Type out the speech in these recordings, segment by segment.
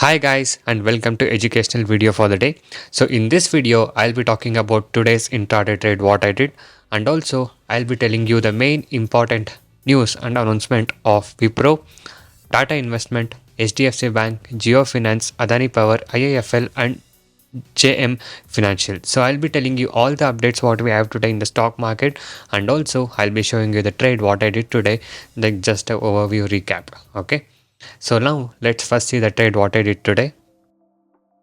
Hi guys and welcome to educational video for the day. So in this video I'll be talking about today's intraday trade what I did, and also I'll be telling you the main important news and announcement of Wipro, Tata Investment, HDFC Bank, Geo Finance, Adani Power, IIFL and JM Financial. So I'll be telling you all the updates what we have today in the stock market, and also I'll be showing you the trade what I did today, like just a overview recap. Okay. So now let's first see the trade what I did today.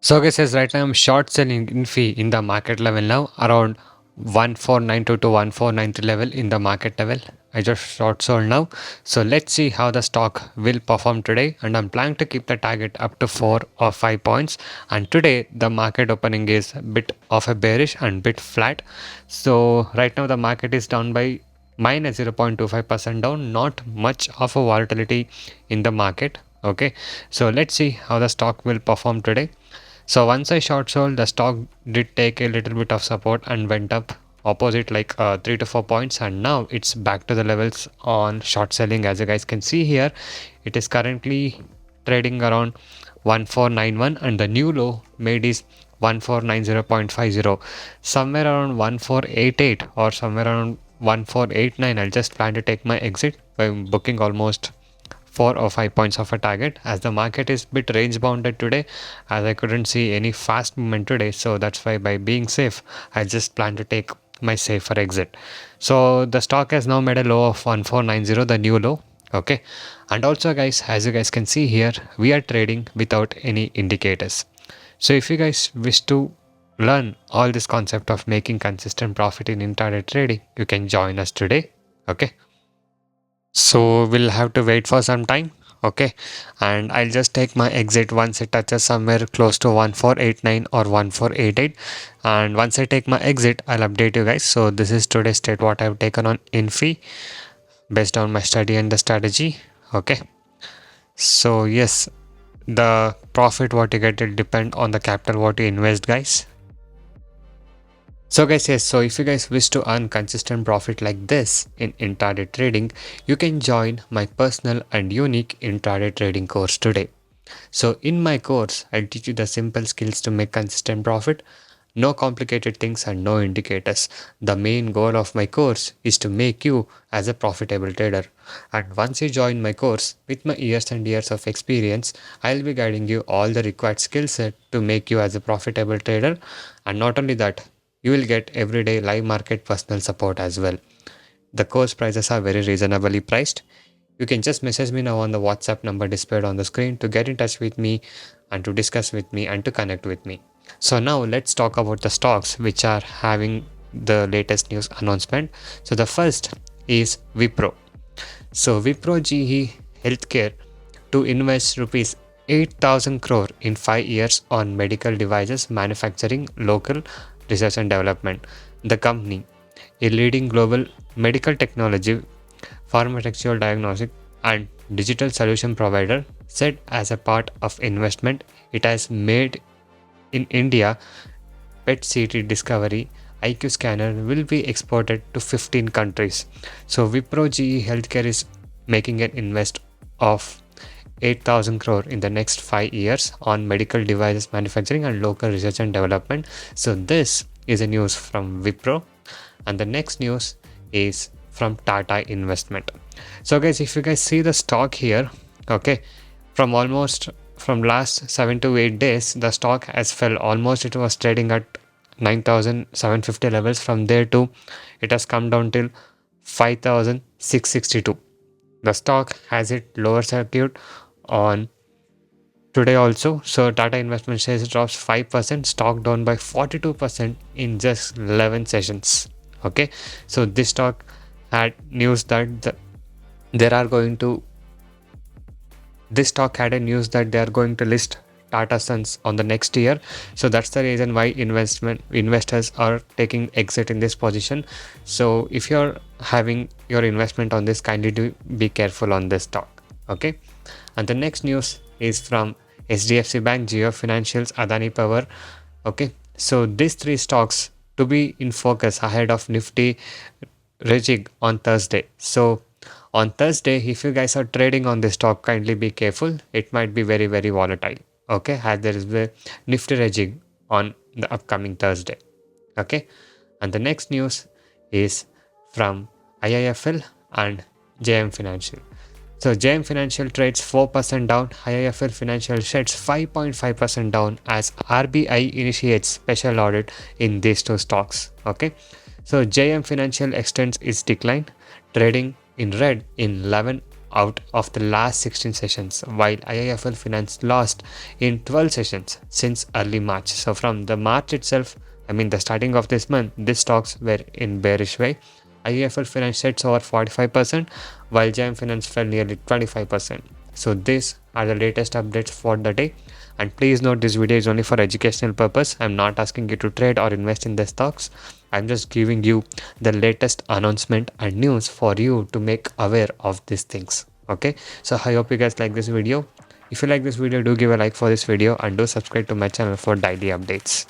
So guys, as right now I'm short selling in fee in the market level now around 1492 to 1490 level in the market level. I just short sold now. So let's see how the stock will perform today, and I'm planning to keep the target up to 4 or 5 points. And today the market opening is a bit of a bearish and bit flat. So right now the market is down by minus 0.25% down, not much of a volatility in the market. Okay, so let's see how the stock will perform today. So once I short sold, the stock did take a little bit of support and went up opposite like 3 to 4 points, and now it's back to the levels on short selling. As you guys can see here, it is currently trading around 1491, and the new low made is 1490.50, somewhere around 1488 or somewhere around 1489. I'll just plan to take my exit by booking almost 4 or 5 points of a target, as the market is bit range bounded today, as I couldn't see any fast movement today. So that's why, by being safe, I just plan to take my safer exit. So the stock has now made a low of 1490, the new low. Okay, and also guys, as you guys can see here, we are trading without any indicators. So if you guys wish to learn all this concept of making consistent profit in intraday trading, you can join us today. Okay, so we'll have to wait for some time. Okay, and I'll just take my exit once it touches somewhere close to 1489 or 1488, and once I take my exit I'll update you guys. So this is today's trade what I've taken on Infi based on my study and the strategy. Okay, so yes, the profit what you get will depend on the capital what you invest, guys. So guys, yes, so if you guys wish to earn consistent profit like this in intraday trading, you can join my personal and unique intraday trading course today. So in my course, I'll teach you the simple skills to make consistent profit. No complicated things and no indicators. The main goal of my course is to make you as a profitable trader. And once you join my course, with my years and years of experience, I'll be guiding you all the required skill set to make you as a profitable trader. And not only that, you will get everyday live market personal support as well. The course prices are very reasonably priced. You can just message me now on the WhatsApp number displayed on the screen to get in touch with me and to discuss with me and to connect with me. So now let's talk about the stocks which are having the latest news announcement. So the first is Wipro. So Wipro GE Healthcare to invest rupees 8,000 crore in 5 years on medical devices manufacturing, local research and development. The company, a leading global medical technology, pharmaceutical diagnostic and digital solution provider, said as a part of investment it has made in India, PET-CT discovery IQ scanner will be exported to 15 countries. So Wipro GE Healthcare is making an invest of 8,000 crore in the next 5 years on medical devices manufacturing and local research and development. So this is a news from Wipro, and the next news is from Tata Investment. So guys, if you guys see the stock here, okay, from last 7 to 8 days the stock has fell almost. It was trading at 9,750 levels. From there to it has come down till 5,662. The stock has hit lower circuit on today also. So Tata Investment shares drops 5%, stock down by 42% in just 11 sessions. Okay, so this stock had news that there are going to this stock had a news that they are going to list Tata Sons on the next year. So that's the reason why investors are taking exit in this position. So if you're having your investment on this, kindly do be careful on this stock. Okay, and the next news is from HDFC Bank, Geo Financials, Adani Power. Okay, so these three stocks to be in focus ahead of Nifty rejig on Thursday. So on Thursday, if you guys are trading on this stock, kindly be careful. It might be very, very volatile. Okay, as there is a nifty raging on the upcoming Thursday. Okay, and the next news is from IIFL and JM Financial. So JM Financial trades 4% down, IIFL Financial trades 5.5% down as RBI initiates special audit in these two stocks. Okay, so JM Financial extends its decline, trading in red in 11 out of the last 16 sessions, while IIFL Finance lost in 12 sessions since early March. So from the March itself, I mean the starting of this month, these stocks were in bearish way. IIFL Finance sets over 45%, while JM Finance fell nearly 25%. So these are the latest updates for the day. And please note, this video is only for educational purpose. I'm not asking you to trade or invest in the stocks. I'm just giving you the latest announcement and news for you to make aware of these things. Okay, so I hope you guys like this video. If you like this video, do give a like for this video and do subscribe to my channel for daily updates.